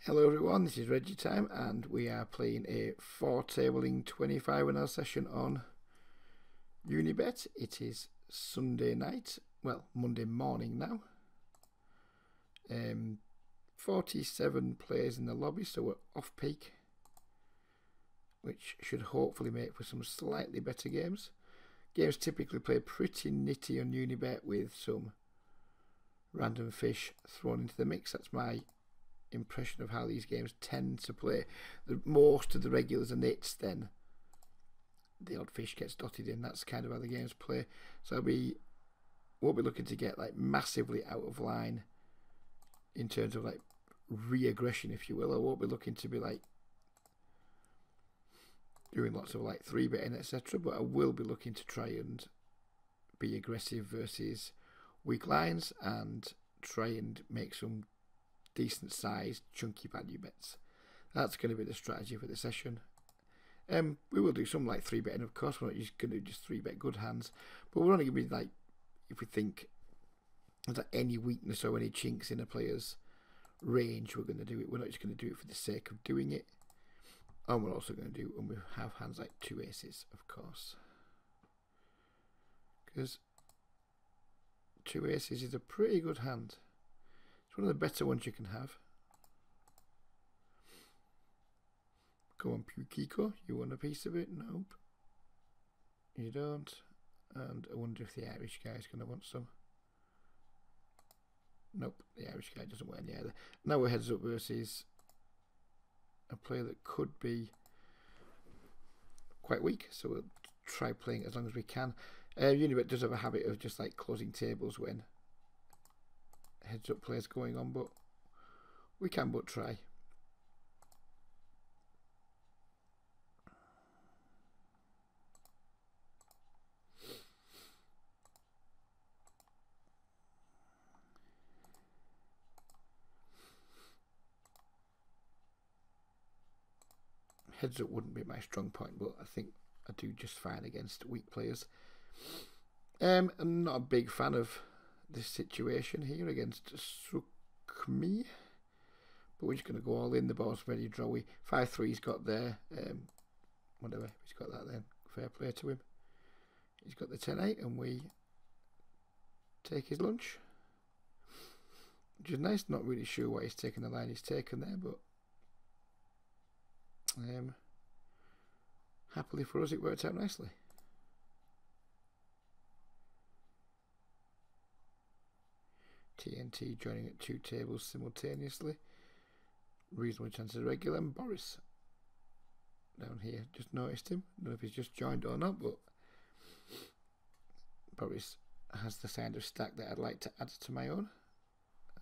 Hello everyone, this is Reggie Time and we are playing a 4-tabling 25-hour session on Unibet. It is Sunday night, well Monday morning now. 47 players in the lobby, so we're off peak, which should hopefully make for some slightly better games. Games typically play pretty nitty on Unibet with some random fish thrown into the mix. That's my impression of how these games tend to play. Most of the regulars are nits, then the odd fish gets dotted in. That's kind of how the games play. So won't be looking to get like massively out of line in terms of like re-aggression, if you will. I won't be looking to be like doing lots of like 3-betting, etc. But I will be looking to try and be aggressive versus weak lines and try and make some decent sized chunky value bets. That's going to be the strategy for the session. We will do some like 3-betting, of course. We're not just going to do just 3-bet good hands, but we're only going to be like, if we think there's like any weakness or any chinks in a player's range, we're going to do it. We're not just going to do it for the sake of doing it. And we're also going to do, and we have hands like 2 aces, of course, because 2 aces is a pretty good hand. It's one of the better ones you can have. Go on, Pukiko. You want a piece of it? Nope. You don't. And I wonder if the Irish guy is going to want some. Nope, the Irish guy doesn't want any either. Now we're heads up versus a player that could be quite weak, so we'll try playing as long as we can. Unibet does have a habit of just like closing tables when heads up players going on, but we can but try. Heads up wouldn't be my strong point, but I think I do just fine against weak players. I'm not a big fan of this situation here against Sukmi, but we're just going to go all in. The ball's ready, drawy. 5-3's got there. Whatever, he's got that then. Fair play to him. He's got the 10-8 and we take his lunch, which is nice. Not really sure why he's taken the line he's taken there, but happily for us it worked out nicely. TNT joining at 2 tables simultaneously. Reasonable chance of regular. And Boris down here, just noticed him. I don't know if he's just joined or not, but Boris has the kind of stack that I'd like to add to my own.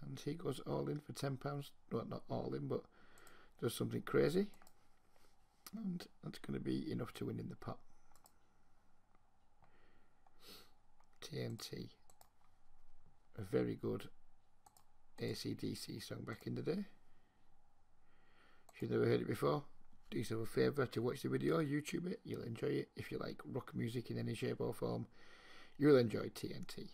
And he goes all in for £10. Well, not all in, but does something crazy. And that's going to be enough to win in the pot. TNT. A very good AC/DC song back in the day. If you've never heard it before, do yourself a favour to watch the video, YouTube it, you'll enjoy it. If you like rock music in any shape or form, you'll enjoy TNT.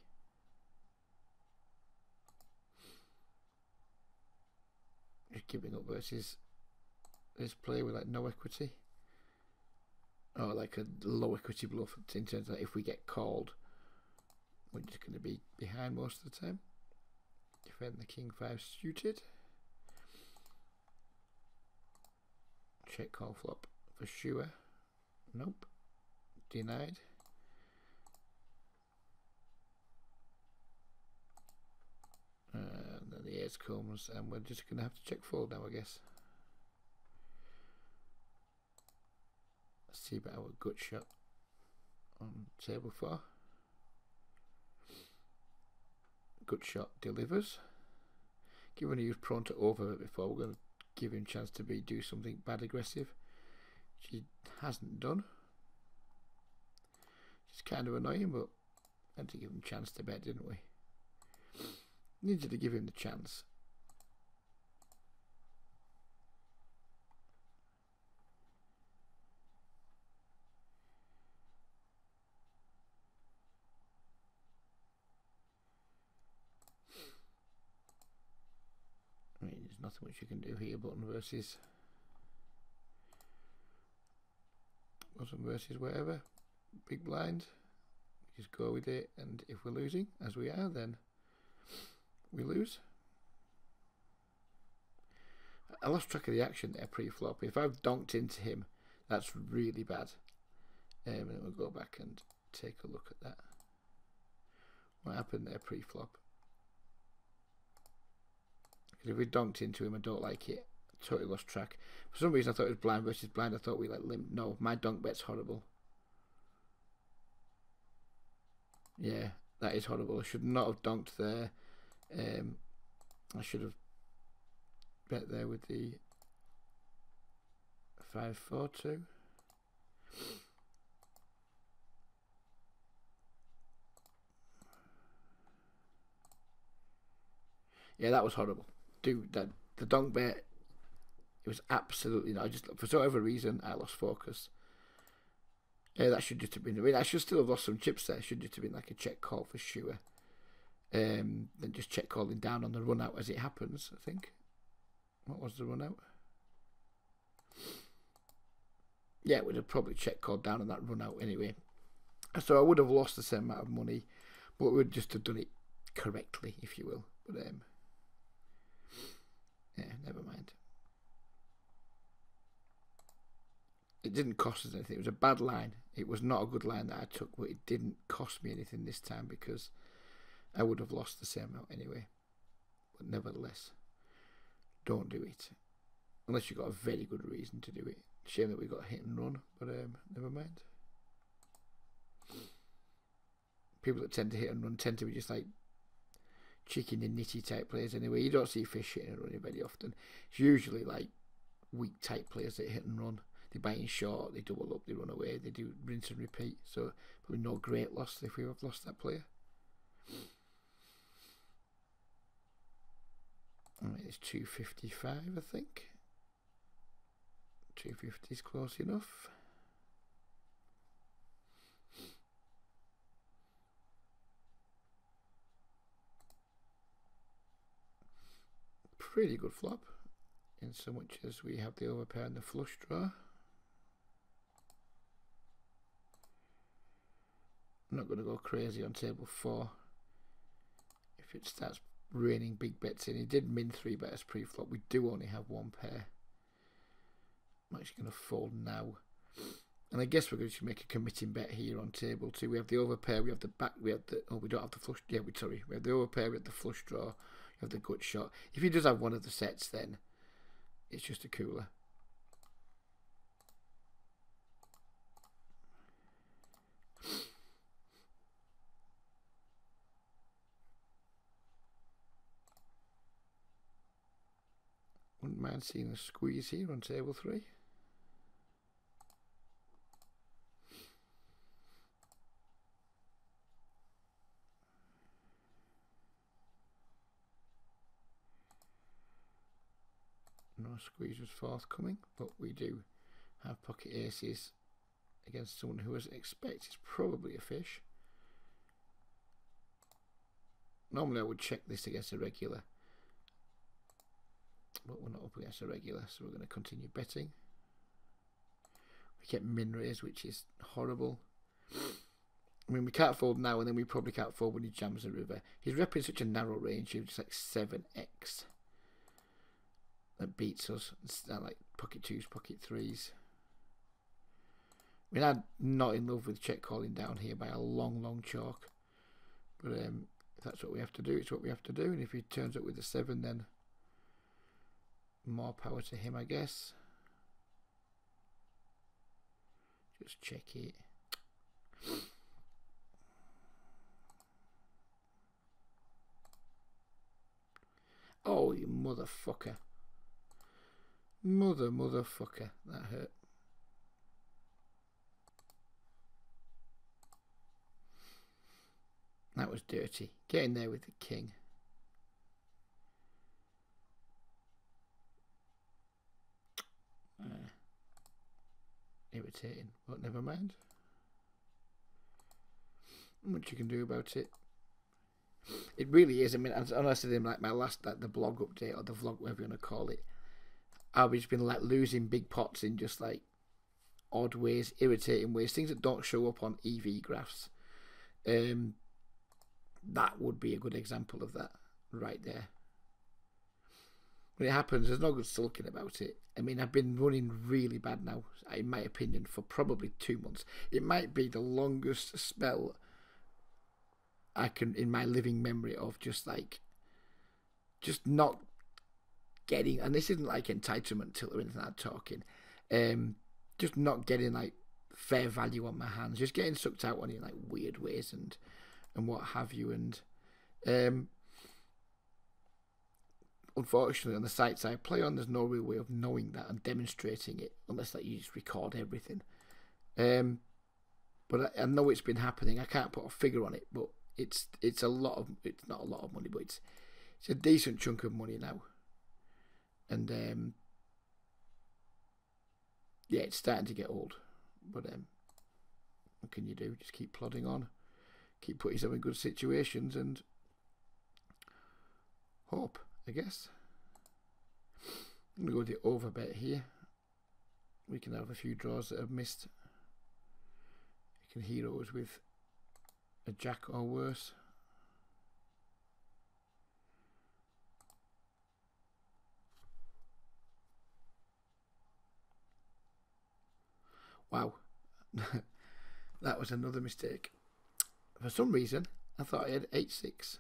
Just giving up versus this player with like no equity, or like a low equity bluff, in terms of if we get called, we're just going to be behind most of the time. Defend the King 5 suited. Check call flop for sure. Nope. Denied. And then the ace comes and we're just going to have to check fold now, I guess. Let's see about our gut shot on table 4. Good shot delivers. Given he was prone to over before, we're going to give him a chance to do something bad aggressive, which he hasn't done. It's kind of annoying, but we had to give him a chance to bet, didn't we? Needed to give him the chance. nothing much you can do here. Button versus whatever. Big blind. Just go with it, and if we're losing, as we are, then we lose. I lost track of the action there pre-flop. If I've donked into him, that's really bad. And then we'll go back and take a look at that. What happened there pre-flop? Because if we donked into him, I don't like it. I totally lost track. For some reason, I thought it was blind versus blind. I thought we let limp. No, my donk bet's horrible. Yeah, that is horrible. I should not have donked there. I should have bet there with the 5-4-2. Yeah, that was horrible. Dude, the donk bet, it was absolutely not. For whatever reason, I lost focus. Yeah, that should just have been. I mean, I should still have lost some chips there. It should just have been like a check call for sure. Then just check calling down on the run out as it happens, I think. What was the run out? Yeah, it would have probably check called down on that run out anyway. So I would have lost the same amount of money, but we would just have done it correctly, if you will. But yeah, never mind. It didn't cost us anything. It was a bad line. It was not a good line that I took, but it didn't cost me anything this time because I would have lost the same amount anyway. But nevertheless, don't do it. Unless you've got a very good reason to do it. Shame that we got hit and run, but never mind. People that tend to hit and run tend to be just like chicken and nitty type players anyway. You don't see fish hitting and running very often. It's usually like weak type players that hit and run. They buy in short, they double up, they run away, they do rinse and repeat. So probably no great loss if we have lost that player. Alright, it's 255, I think. 250 is close enough. Pretty good flop, in so much as we have the overpair and the flush draw. I'm not going to go crazy on table 4 if it starts raining big bets in. He did min 3 betters pre-flop. We do only have one pair. I'm actually going to fold now. And I guess we're going to make a committing bet here on table 2. We have the overpair, we have the back, we have the, oh, we don't have the flush, yeah, we have the overpair, we have the flush draw, we have the gut shot. If he does have one of the sets, then it's just a cooler. Wouldn't mind seeing a squeeze here on table 3. No squeeze was forthcoming, but we do have pocket aces against someone who was expected probably a fish. Normally I would check this against a regular, but we're not up against a regular, so we're going to continue betting. We get min raise, which is horrible. I mean, we can't fold now, and then we probably can't fold when he jams the river. He's repping such a narrow range, he's just like 7x. That beats us. It's like pocket 2s, pocket 3s. I mean, I'm not in love with check calling down here by a long, long chalk. But if that's what we have to do, it's what we have to do. And if he turns up with a 7, then more power to him, I guess. Just check it. Oh, you motherfucker. Motherfucker. That hurt. That was dirty. Get in there with the king. Irritating, but never mind. Not much you can do about it. It really is. I mean, as I said in like my last, like the blog update or the vlog, whatever you want to call it, I've just been like losing big pots in just like odd ways, irritating ways, things that don't show up on EV graphs. That would be a good example of that right there. When it happens, there's no good sulking about it. I mean, I've been running really bad now, in my opinion, for probably 2 months. It might be the longest spell I can, in my living memory, of just not getting, and this isn't like entitlement tilt or anything I'm talking, just not getting like fair value on my hands, just getting sucked out on in like weird ways and what have you. And unfortunately, on the sites I play on, there's no real way of knowing that and demonstrating it unless like you just record everything. But I know it's been happening. I can't put a figure on it, but it's a lot of, it's not a lot of money, but it's a decent chunk of money now. And yeah, it's starting to get old. But what can you do? Just keep plodding on, keep putting yourself in good situations, and hope, I guess. I'm going to go with the overbet here. We can have a few draws that have missed. You can hero us with a jack or worse. Wow. That was another mistake. For some reason, I thought I had 8-6.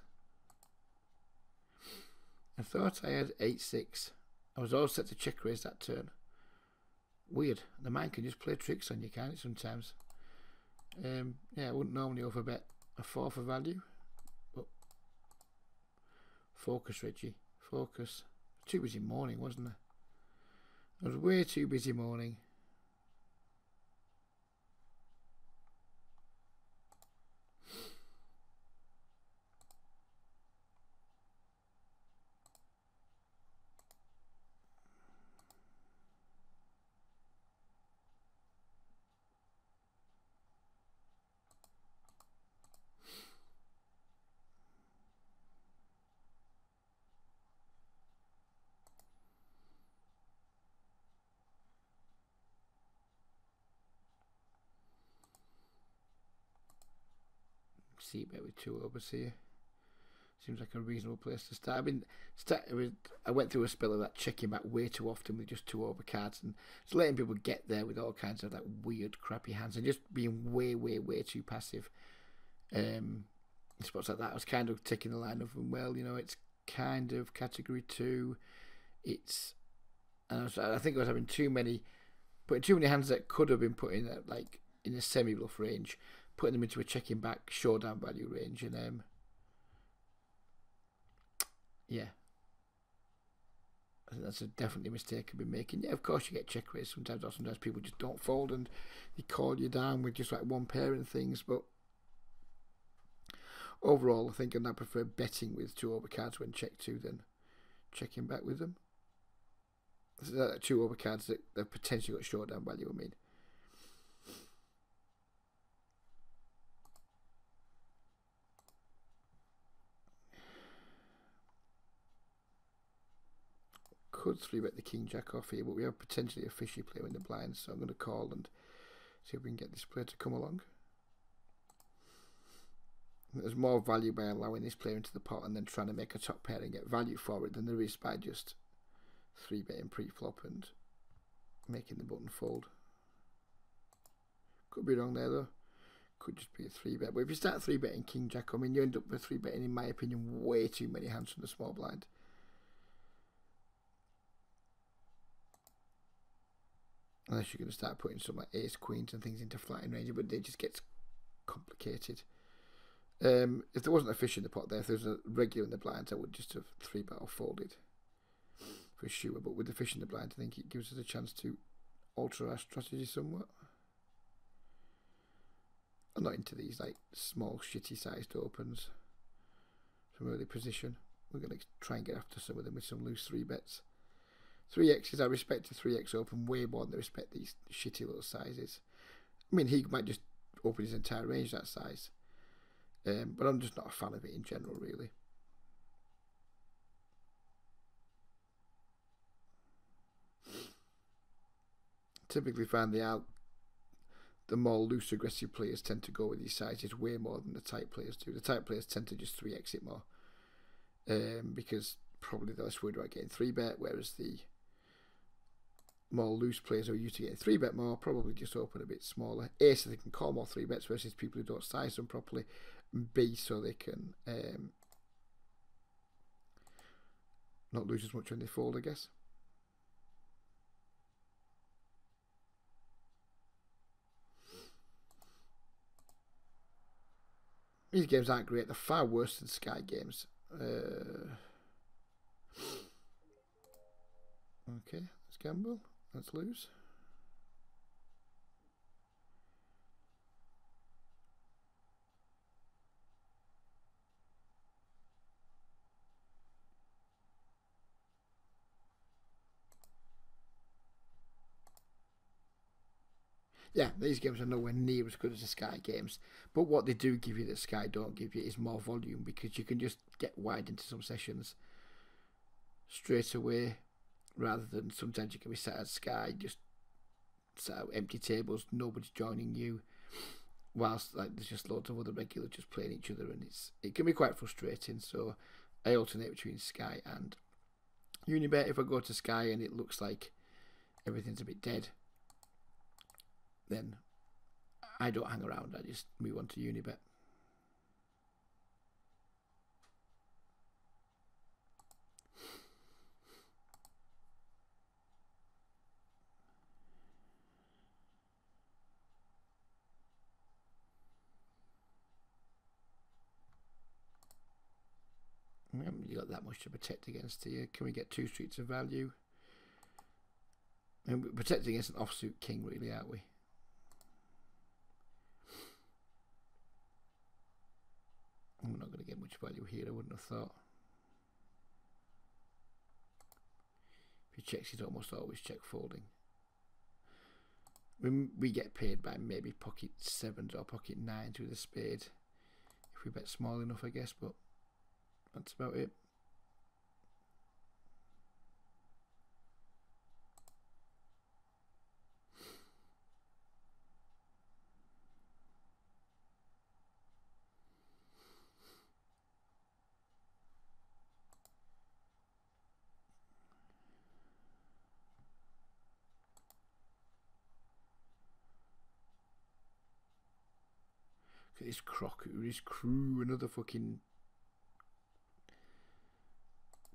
I thought I had 8-6. I was all set to check raise that turn. Weird. The man can just play tricks on you, can't it, sometimes? Yeah, I wouldn't normally overbet a 4 for value. But focus, Reggie. Focus. Too busy morning, wasn't I? I was way too busy morning. See bet with 2 overs here. Seems like a reasonable place to start. I mean, I went through a spell of that checking back way too often with just 2 over cards and just letting people get there with all kinds of like weird, crappy hands and just being way, way, way too passive. In spots like that, I was kind of taking the line of, well, you know, it's kind of category 2. It's, and I think I was having putting too many hands that could have been put in like in a semi-bluff range, putting them into a checking back showdown value range, and yeah, I think that's definitely a mistake I've been making. Yeah, of course you get check raise sometimes, or sometimes people just don't fold and they call you down with just like one pair and things. But overall, I think I prefer betting with 2 over cards when check 2 than checking back with them. 2 over cards that they've potentially got showdown value, I mean. Could 3-bet the king jack off here, but we have potentially a fishy player in the blinds, so I'm going to call and see if we can get this player to come along. There's more value by allowing this player into the pot and then trying to make a top pair and get value for it than there is by just 3-betting pre-flop and making the button fold. Could be wrong there though. Could just be a 3-bet. But if you start 3-betting king jack, I mean, you end up with 3-betting, in my opinion, way too many hands from the small blind. Unless you're going to start putting some like ace queens and things into flatting range, but it just gets complicated. If there wasn't a fish in the pot there, if there was a regular in the blinds, I would just have 3-bet or folded for sure. But with the fish in the blind, I think it gives us a chance to alter our strategy somewhat. I'm not into these like small shitty sized opens from early position. We're going to try and get after some of them with some loose 3-bets. 3x's, I respect the 3x open way more than I respect these shitty little sizes. I mean, he might just open his entire range that size. But I'm just not a fan of it in general, really. Typically find the more loose aggressive players tend to go with these sizes way more than the tight players do. The tight players tend to just 3x it more, because probably they're less worried about getting 3-bet, whereas the more loose players who are used to getting 3-bet more probably just open a bit smaller. A, so they can call more 3-bets versus people who don't size them properly, and B, so they can not lose as much when they fold, I guess. These games aren't great. They're far worse than Sky games. Okay, let's gamble. Let's lose. Yeah, these games are nowhere near as good as the Sky games. But what they do give you that Sky don't give you is more volume, because you can just get wide into some sessions straight away, rather than sometimes you can be sat at Sky, just sat at empty tables, nobody's joining you, whilst like there's just loads of other regulars just playing each other, and it can be quite frustrating. So I alternate between Sky and Unibet. If I go to Sky and it looks like everything's a bit dead, then I don't hang around. I just move on to Unibet. We haven't really got that much to protect against here. Can we get 2 streets of value? And we're protecting against an offsuit king, really, aren't we? We're not going to get much value here, I wouldn't have thought. If he checks, he'd almost always check folding. We get paid by maybe pocket 7s or pocket 9s with a spade, if we bet small enough, I guess, but that's about it. Look at this Croc, his crew, another fucking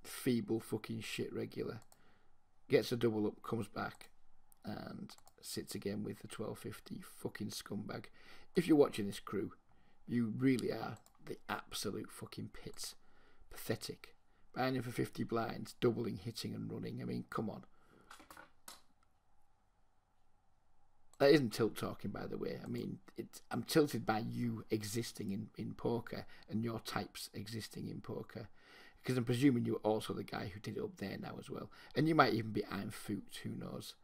feeble fucking shit regular. Gets a double up, comes back, and sits again with the 1250. Fucking scumbag. If you're watching this crew, you really are the absolute fucking pits. Pathetic. Buying him for 50 blinds, doubling, hitting and running. I mean, come on. That isn't tilt talking, by the way. I mean, I'm tilted by you existing in poker and your types existing in poker. Because I'm presuming you're also the guy who did it up there now as well. And you might even be I'm Foot, who knows.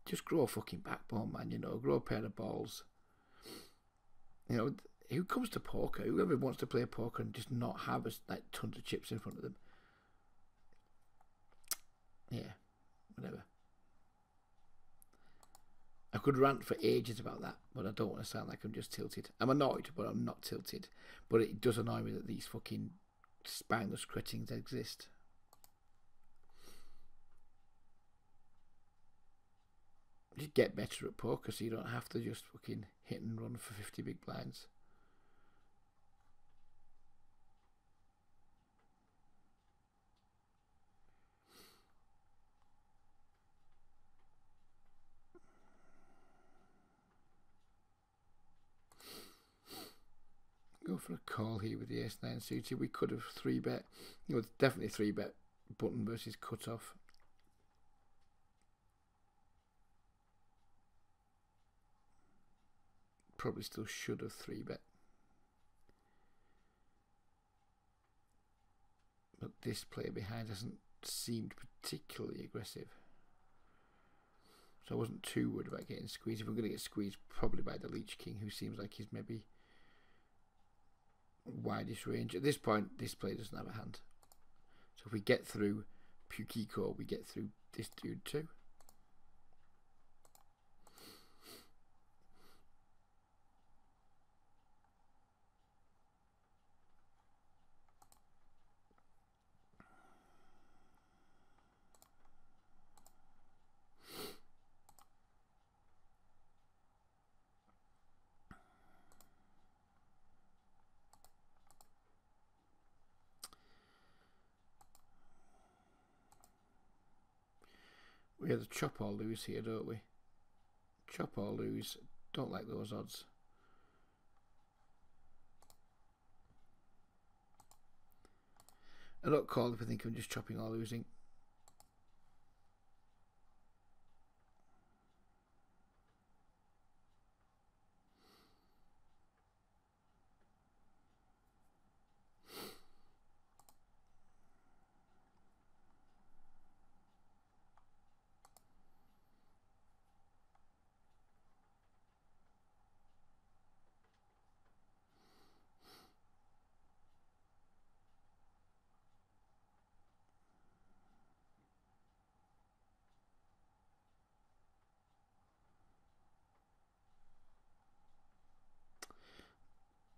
Just grow a fucking backbone, man, you know. Grow a pair of balls. You know, who comes to poker? Whoever wants to play poker and just not have like tons of chips in front of them. Yeah, whatever. I could rant for ages about that, but I don't want to sound like I'm just tilted. I'm annoyed, but I'm not tilted. But it does annoy me that these fucking spineless cretins exist. Just get better at poker so you don't have to just fucking hit and run for 50 big blinds. Go for a call here with the ace-9 suited. We could have 3-bet. You know, definitely 3-bet button versus cut-off. Probably still should have 3-bet. But this player behind hasn't seemed particularly aggressive. So I wasn't too worried about getting squeezed. If I'm going to get squeezed, probably by the Leech King, who seems like he's maybe widest range. At this point, this player doesn't have a hand. So if we get through Pukiko, we get through this dude too. We have the chop or lose here, don't we? Chop or lose. Don't like those odds. I don't call if I think I'm just chopping or losing.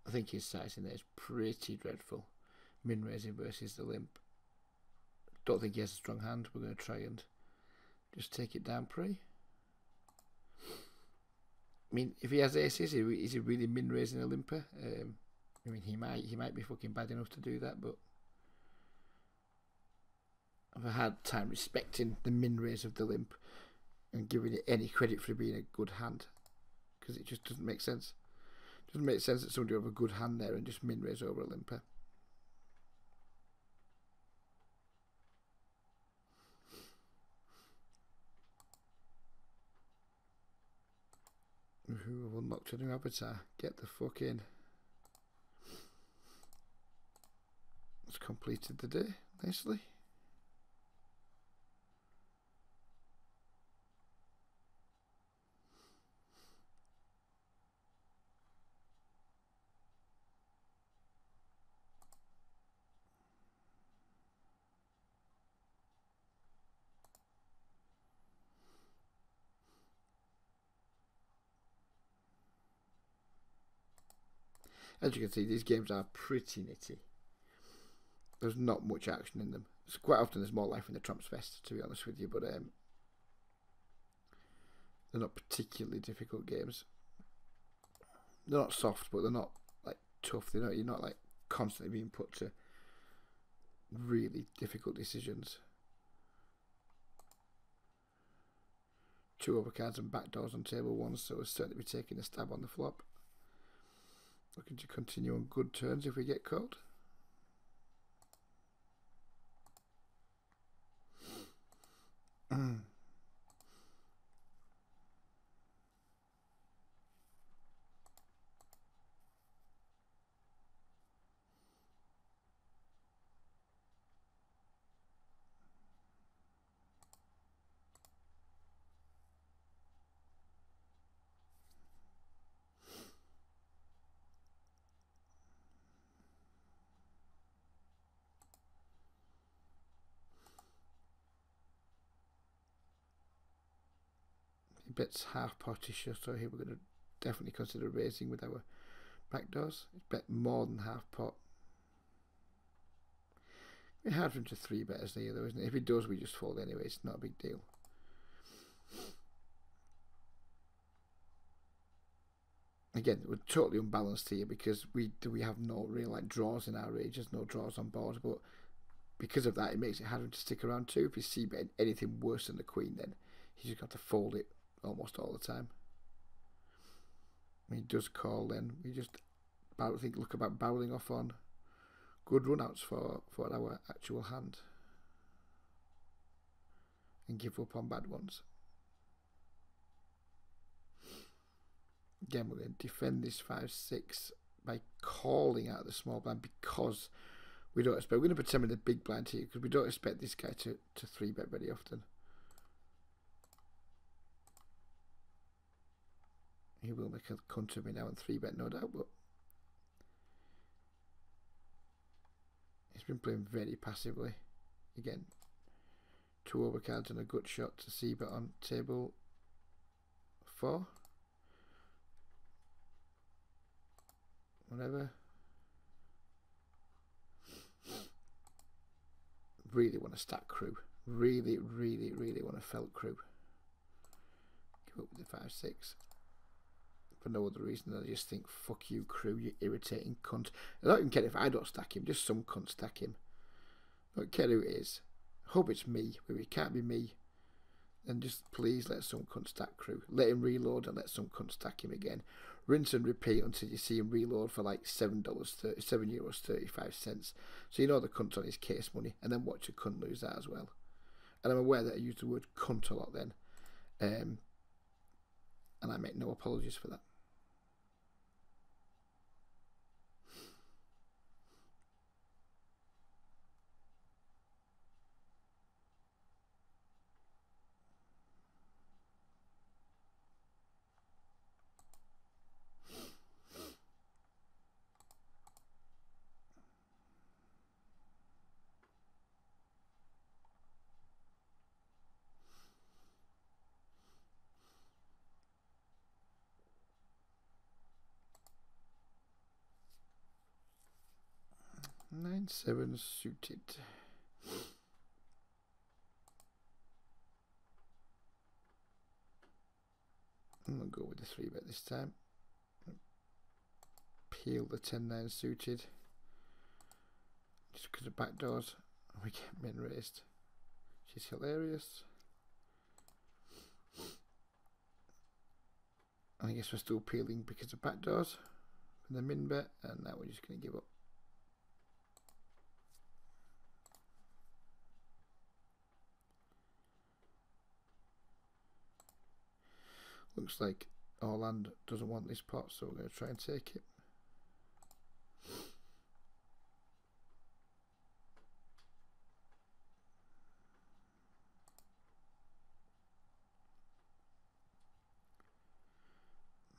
I think his sizing there is pretty dreadful. Min raising versus the limp. Don't think he has a strong hand. We're going to try and just take it down pre. I mean, if he has aces, is he really min raising a limper? I mean, he might be fucking bad enough to do that, but I've had a hard time respecting the min raise of the limp and giving it any credit for being a good hand, because it just doesn't make sense. It doesn't make sense that somebody would have a good hand there and just min raise over a limper. Who have unlocked a new avatar? Get the fuck in. It's completed the day nicely. As you can see, these games are pretty nitty. There's not much action in them. So quite often there's more life in the Trumps Fest, to be honest with you, but they're not particularly difficult games. They're not soft, but they're not like tough. You're not like constantly being put to really difficult decisions. 2 overcards and backdoors on table 1, so we'll certainly be taking a stab on the flop. Looking to continue on good turns if we get caught. He bets half potish, so here we're going to definitely consider raising with our backdoors. He's bet more than half pot. It's hard for him to 3-bet us there, though, isn't it? If he does, we just fold anyway. It's not a big deal. Again, we're totally unbalanced here because we have no real like draws in our range. There's no draws on board, but because of that, it makes it harder to stick around too. If you see anything worse than the queen, then he's just got to fold it almost all the time. When he does call, then we just look about barreling off on good runouts for our actual hand and give up on bad ones. Again, we're going to defend this 5-6 by calling out the small blind because we don't expect. We're going to pretend we're the big blind here because we don't expect this guy to 3-bet very often. He will make a cunt of me now and 3-bet, no doubt, but he's been playing very passively. Again, 2 overcards and a gut shot to c-bet on table 4. Whatever. Really want to stack crew. Really want to felt crew. Give up with the 5-6. For no other reason than I just think, fuck you, crew, you irritating cunt. I don't even care if I don't stack him, just some cunt stack him. I don't care who it is. Hope it's me. If it can't be me, then just please let some cunt stack crew. Let him reload and let some cunt stack him again. Rinse and repeat until you see him reload for like €7.35. So you know the cunt's on his case money, and then watch a cunt lose that as well. And I'm aware that I use the word cunt a lot then. And I make no apologies for that. Nine, 7 suited. I'm going to go with the 3-bet this time. Peel the 10-9 suited. Just because of backdoors, we get min raised. She's hilarious. And I guess we're still peeling because of backdoors for the min bet, and now we're just going to give up. Looks like Orland doesn't want this pot, so we're going to try and take it.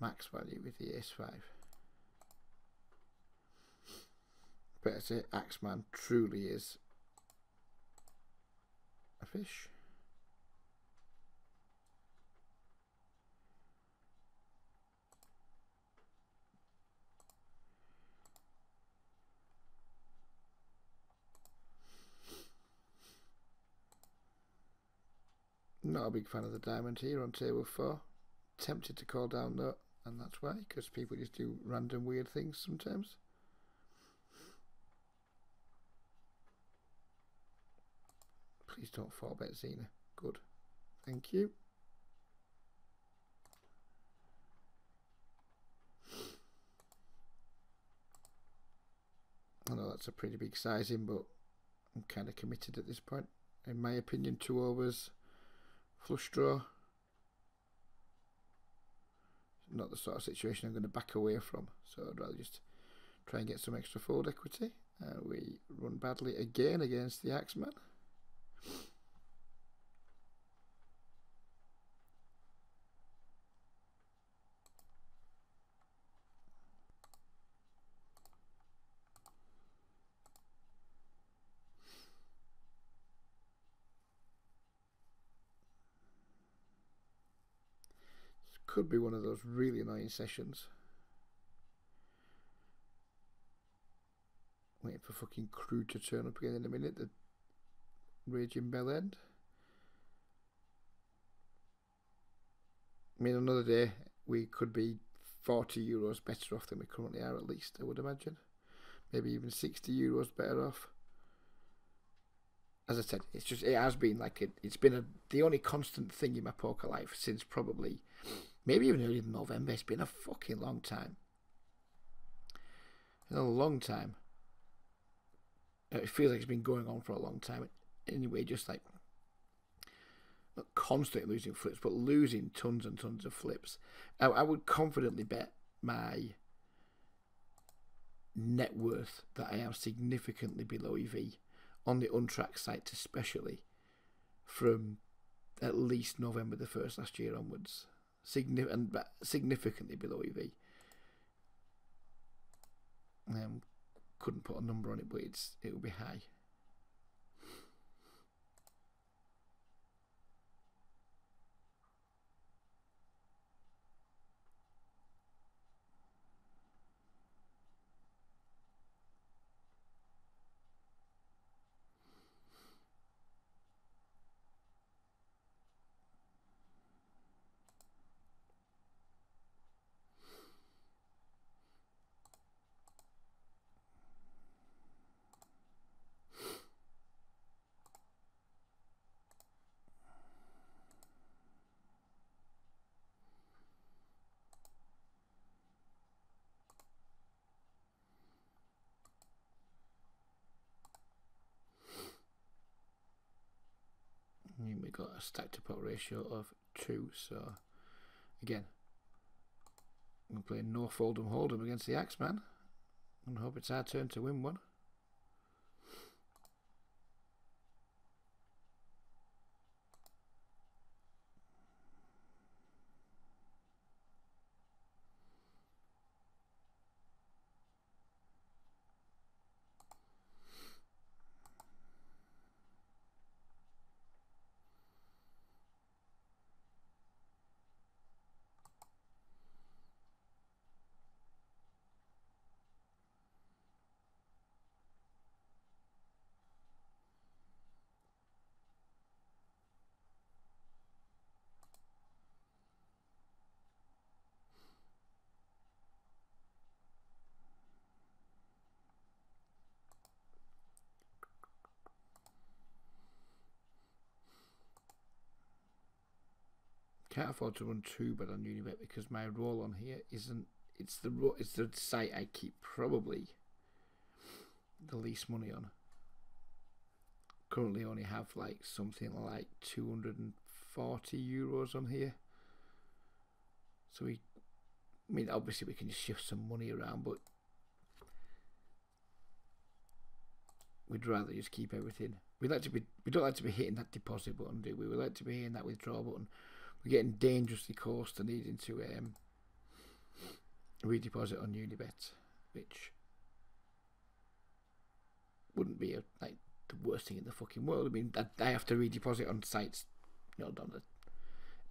Max value with the ace-5. Better say Axeman truly is a fish. Not a big fan of the diamond here on table 4. Tempted to call down though, and that's why, because people just do random weird things sometimes. Please don't 4-bet Xena. Good. Thank you. I know that's a pretty big sizing, but I'm kind of committed at this point. In my opinion, 2 overs, flush draw. Not the sort of situation I'm going to back away from, so I'd rather just try and get some extra fold equity. We run badly again against the Axeman. Could be one of those really annoying sessions. Waiting for fucking crew to turn up again in a minute. The raging bell end. I mean, another day we could be €40 better off than we currently are, at least, I would imagine. Maybe even €60 better off. As I said, it has been like it's been the only constant thing in my poker life since probably maybe even earlier than November. It's been a fucking long time. A long time. It feels like it's been going on for a long time. Anyway, just like not constantly losing flips, but losing tons and tons of flips. I would confidently bet my net worth that I am significantly below EV on the untracked sites, especially from at least November the 1st last year onwards. significantly below EV. Couldn't put a number on it, but it will be high. We got a stack to pot ratio of 2, so again, I'm going to play no fold'em hold'em against the Axeman and hope it's our turn to win one. Can't afford to run too bad on Unibet because my roll on here isn't. It's the site I keep probably the least money on. Currently, only have like something like 240 euros on here. So I mean, obviously we can just shift some money around, but we'd rather just keep everything. We don't like to be hitting that deposit button, do we? We like to be hitting that withdraw button. We're getting dangerously close to needing to redeposit on Unibet, which wouldn't be like the worst thing in the fucking world. I mean, I have to redeposit on sites, on an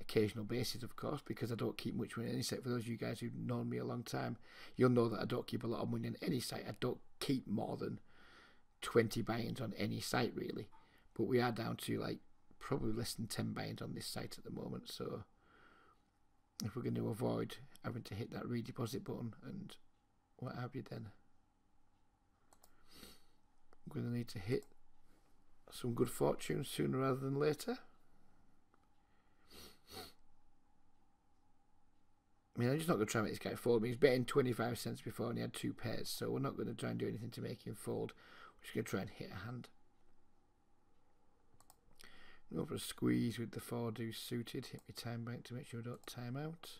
occasional basis, of course, because I don't keep much money on any site. For those of you guys who've known me a long time, you'll know that I don't keep a lot of money on any site. I don't keep more than 20 buy-ins on any site, really. But we are down to like probably less than 10 buy-ins on this site at the moment, so if we're going to avoid having to hit that redeposit button and what have you, then I'm going to need to hit some good fortune sooner rather than later. I mean, I'm just not going to try and make this guy fold. I mean, he's betting 25 cents before and he had 2 pairs, so we're not going to try and do anything to make him fold. We're just going to try and hit a hand. Go for a squeeze with the 4 deuce suited. Hit me time bank to make sure I don't time out.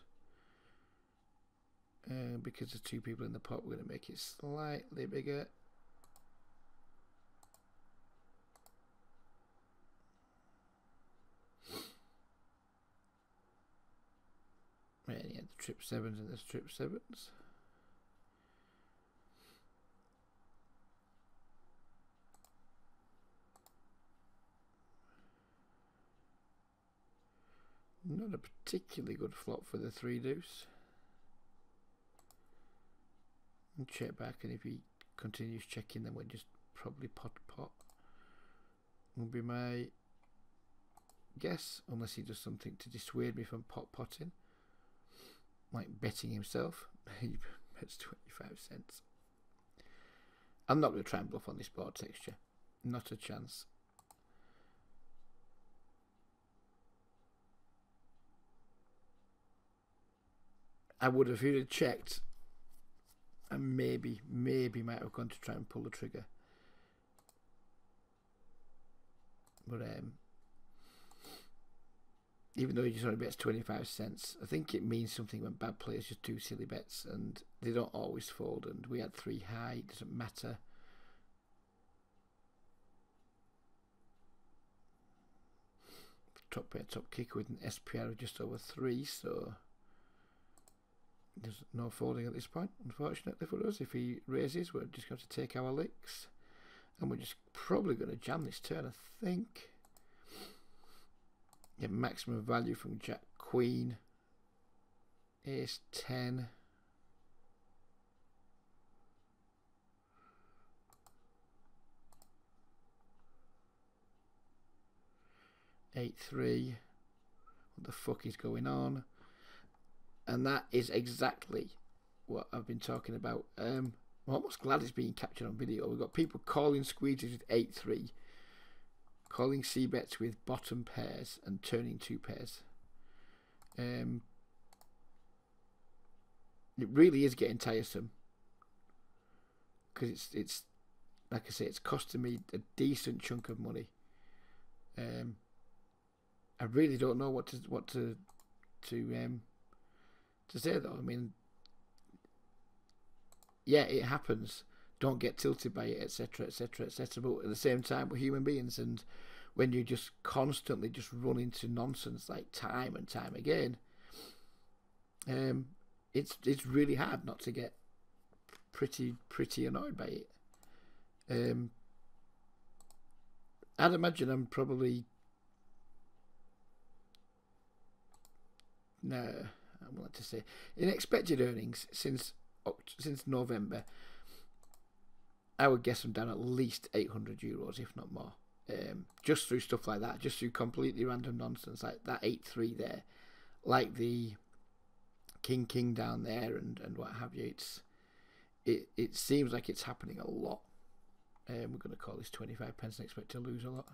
Because there's 2 people in the pot, we're going to make it slightly bigger. Right, and he had the trip 7s and there's trip 7s. Not a particularly good flop for the 3 deuce. And check back, and if he continues checking, then we'll just probably pot will be my guess, unless he does something to dissuade me from potting, like betting himself. He bets 25 cents. I'm not going to try and bluff on this board texture, not a chance. I would have, if he'd have checked, and maybe might have gone to try and pull the trigger. But even though he just only bets 25 cents, I think it means something when bad players just do silly bets and they don't always fold. And we had 3 high, it doesn't matter. Top pair, top kicker with an SPR of just over 3, so There's no folding at this point, unfortunately for us. If he raises, we're just going to take our licks. And we're just probably going to jam this turn, I think. Get maximum value from Jack Queen. Ace 10. Eight 3. What the fuck is going on? And that is exactly what I've been talking about. I'm almost glad it's being captured on video. We've got people calling squeezes with 8-3, calling c-bets with bottom pairs and turning 2 pairs. It really is getting tiresome, because it's like I say, it's costing me a decent chunk of money. I really don't know what to say though. I mean, yeah, it happens. Don't get tilted by it, etc., etc., etc. But at the same time, we're human beings, and when you just constantly just run into nonsense like time and time again, it's really hard not to get pretty annoyed by it. I'd imagine I'm probably I want to say in expected earnings since November, I would guess I'm down at least €800, if not more. Just through stuff like that, just through completely random nonsense like that 8-3 there, like the king down there, and what have you. It seems like it's happening a lot. We're going to call this 25 pence and expect to lose a lot.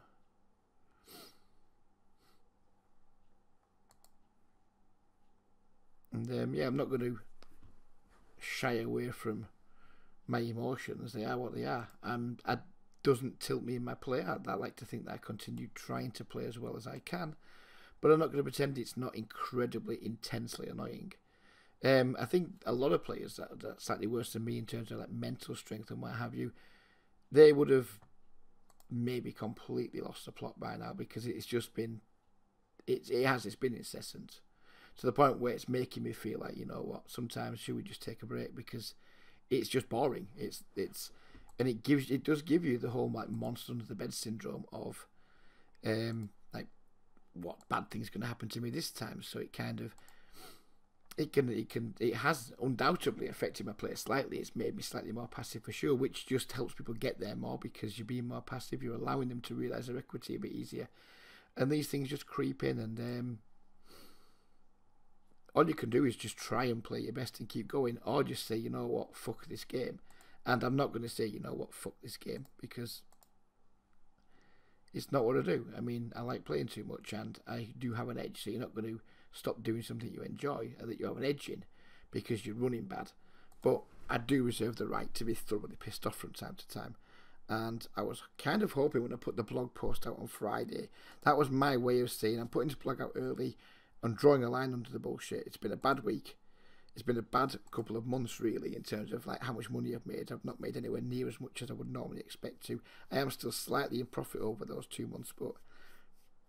And yeah, I'm not going to shy away from my emotions. They are what they are, and it doesn't tilt me in my play. I like to think that I continue trying to play as well as I can, but I'm not going to pretend it's not incredibly intensely annoying. I think a lot of players that are slightly worse than me in terms of like mental strength and what have you, they would have maybe completely lost the plot by now, because it's just been it's been incessant, to the point where it's making me feel like, you know what, sometimes should we just take a break, because it's just boring. And it does give you the whole like monster under the bed syndrome of like, what bad thing's going to happen to me this time. So it kind of it has undoubtedly affected my play slightly. It's made me slightly more passive for sure, which just helps people get there more, because you're being more passive, you're allowing them to realise their equity a bit easier, and these things just creep in, and all you can do is just try and play your best and keep going, or just say, you know what, fuck this game. And I'm not going to say, you know what, fuck this game, because it's not what I do. I mean, I like playing too much, and I do have an edge, so you're not going to stop doing something you enjoy or that you have an edge in because you're running bad. But I do reserve the right to be thoroughly pissed off from time to time. And I was kind of hoping when I put the blog post out on Friday, that was my way of saying I'm putting this blog out early and drawing a line under the bullshit. It's been a bad week. It's been a bad couple of months, really, in terms of like how much money I've made. I've not made anywhere near as much as I would normally expect to. I am still slightly in profit over those 2 months, but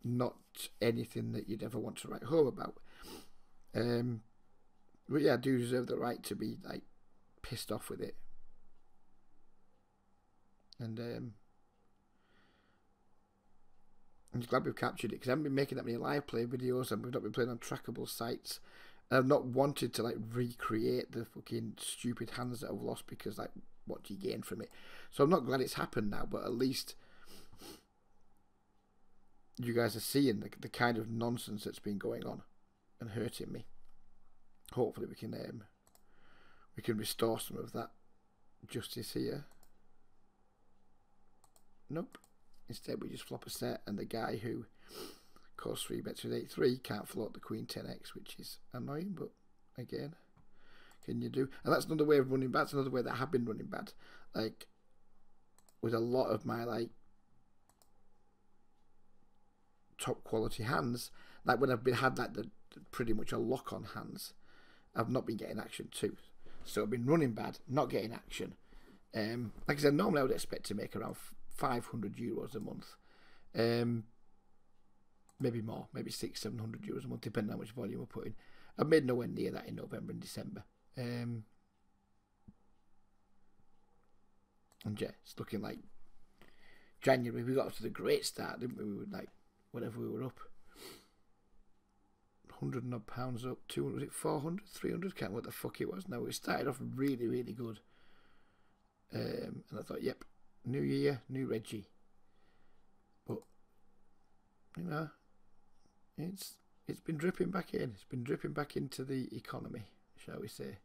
not anything that you'd ever want to write home about. But yeah, I do reserve the right to be like pissed off with it. And I'm just glad we've captured it, because I haven't been making that many live play videos, and we've not been playing on trackable sites. And I've not wanted to like recreate the fucking stupid hands that I've lost, because like, what do you gain from it? So I'm not glad it's happened now, but at least you guys are seeing the kind of nonsense that's been going on and hurting me. Hopefully we can restore some of that justice here. Nope. Instead we just flop a set, and the guy who calls 3 bets with 8-3 can't float the Queen 10x, which is annoying, but again, can you do? And that's another way of running bad. It's another way that I have been running bad. Like, with a lot of my like top quality hands, like when I've had like the pretty much a lock on hands, I've not been getting action too. So I've been running bad, not getting action. Like I said, normally I would expect to make around €500 a month. Maybe more, maybe €600-700 a month, depending on how much volume we're putting. I've made nowhere near that in November and December. And yeah, it's looking like January. We got off to the great start, didn't we? We were like, whatever we were up. 100 and odd pounds up, 200, was it 400, 300? Can't remember what the fuck it was. No, it started off really, really good. And I thought, yep, new year, new Reggie. But, you know, it's been dripping back in. It's been dripping back into the economy, shall we say.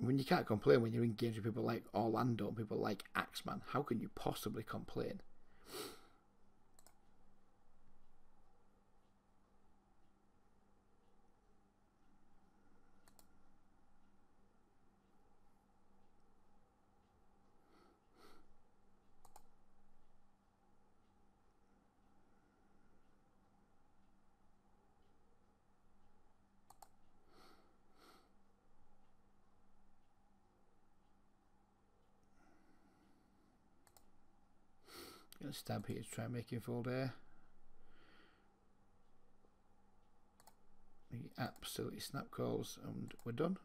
When you can't complain when you're in games with people like Orlando and people like Axeman, how can you possibly complain? Gonna stab here to try and make him fold air. He absolutely snap calls and we're done.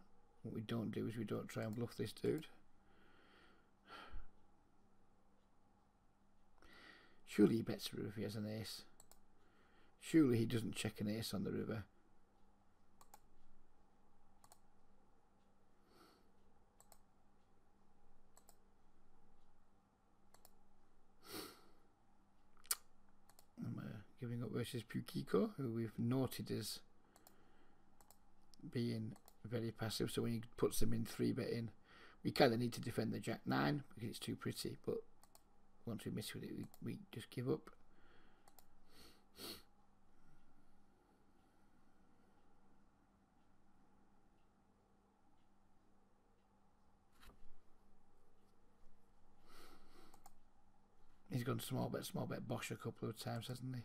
What we don't do is we don't try and bluff this dude. Surely he bets the river if he has an ace. Surely he doesn't check an ace on the river. I'm giving up versus Pukiko, who we've noted as being very passive. So when he puts them in 3-betting, we kind of need to defend the Jack 9 because it's too pretty. But once we miss with it, we just give up. He's gone small bet Bosh a couple of times, hasn't he?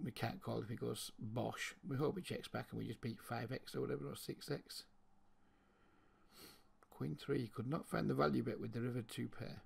We can't call if he goes Bosh. We hope he checks back and we just beat 5x or whatever, or 6x. Queen 3. Could not find the value bet with the river 2 pair.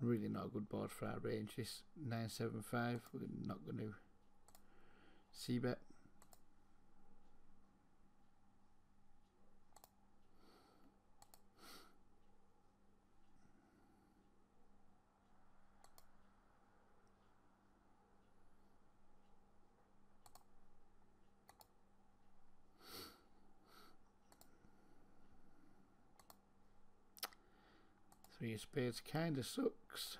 Really not a good board for our range. This 975, we're not going to c-bet. Three of spades kinda sucks.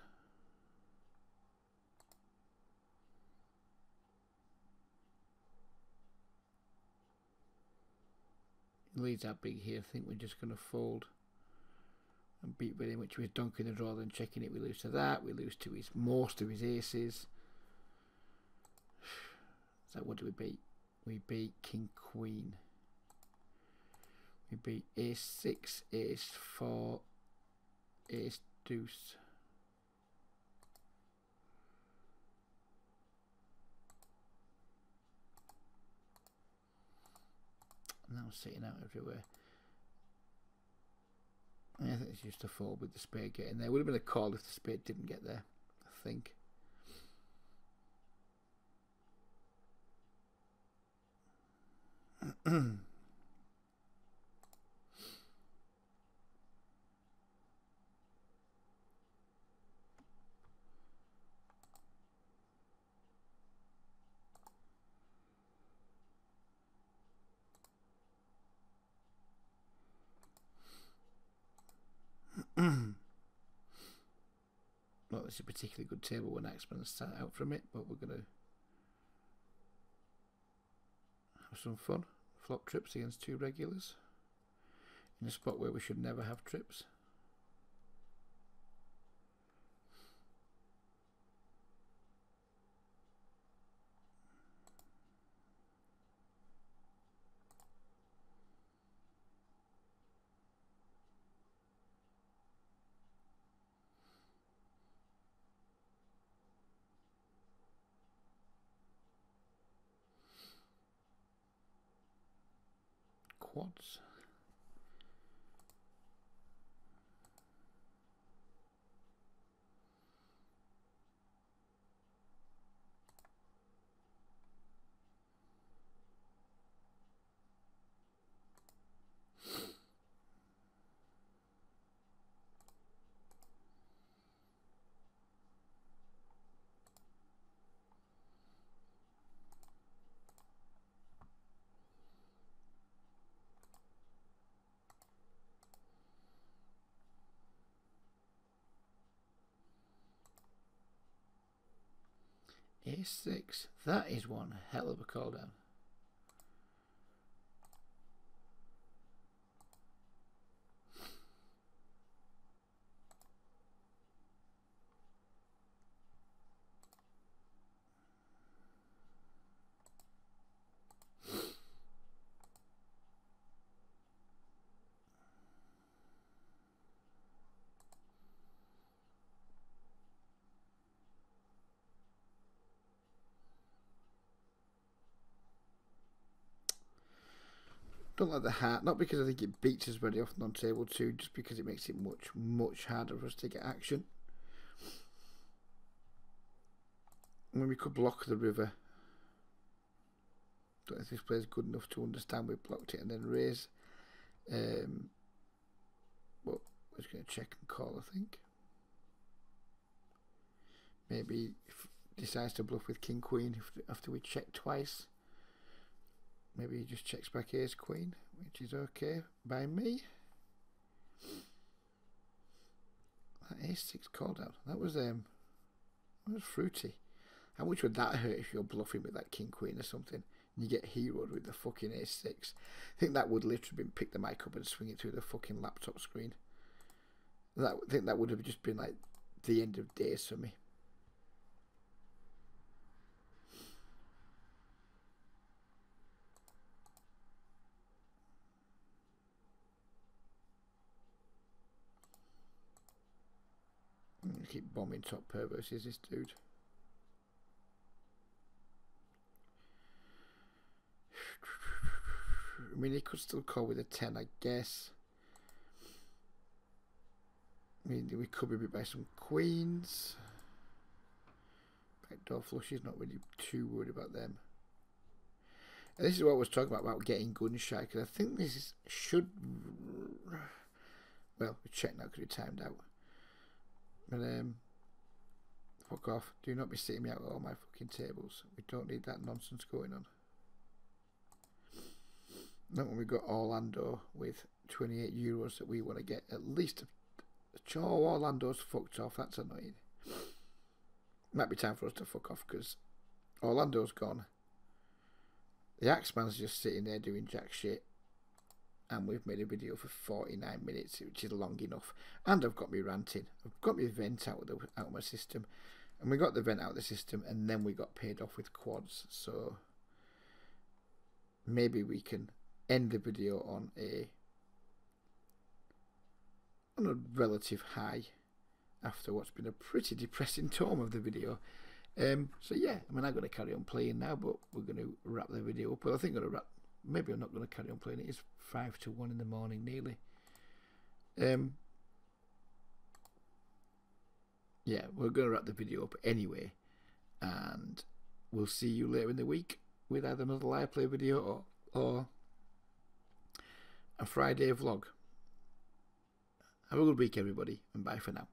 Leads out big here. I think we're just going to fold and beat with him, which was dunking the draw, then checking it. We lose to that. We lose to his most of his aces. So what do we beat? We beat King Queen. We beat Ace 6, Ace 4, Ace Deuce. Now sitting out everywhere. I think it's just a fold with the spade getting there. Would have been a call if the spade didn't get there, I think. it's a particularly good table when Axeman start out from it, but we're going to have some fun. Flop trips against 2 regulars in a spot where we should never have trips. Quads. A6. That is one hell of a call down. Don't like the heart, not because I think it beats us very often on table 2, just because it makes it much harder for us to get action. I mean, we could block the river. Don't know if this player is good enough to understand we've blocked it and then raise. But we're just going to check and call, I think. Maybe if decides to bluff with King Queen after we check twice. Maybe he just checks back Ace Queen, which is okay by me. That Ace6 call down. That was fruity. How much would that hurt if you're bluffing with that King Queen or something and you get heroed with the fucking Ace6? I think that would literally been pick the mic up and swing it through the fucking laptop screen. I think that would have just been like the end of days for me. Keep bombing top pair versus this dude. I mean, he could still call with a 10, I guess. I mean, we could be beat by some queens. Backdoor flushes, not really too worried about them. And this is what I was talking about getting gun shy, because I think this should... Well, we check now because we timed out. But fuck off. Do not be sitting me out with all my fucking tables. We don't need that nonsense going on. Not when we've got Orlando with 28 euros that we want to get at least. Oh, Orlando's fucked off. That's annoying. Might be time for us to fuck off because Orlando's gone. The Axeman's just sitting there doing jack shit. And we've made a video for 49 minutes, which is long enough. And I've got me ranting. I've got my vent out of my system. And we got the vent out of the system, and then we got paid off with quads. So maybe we can end the video on a relative high after what's been a pretty depressing tone of the video. So yeah, I mean, I'm going to carry on playing now, but we're going to wrap the video up. Well, I think I'm going to wrap. Maybe I'm not going to carry on playing. It is 5 to 1 in the morning, nearly. Yeah, we're going to wrap the video up anyway, and we'll see you later in the week with either another live play video or a Friday vlog. Have a good week, everybody, and bye for now.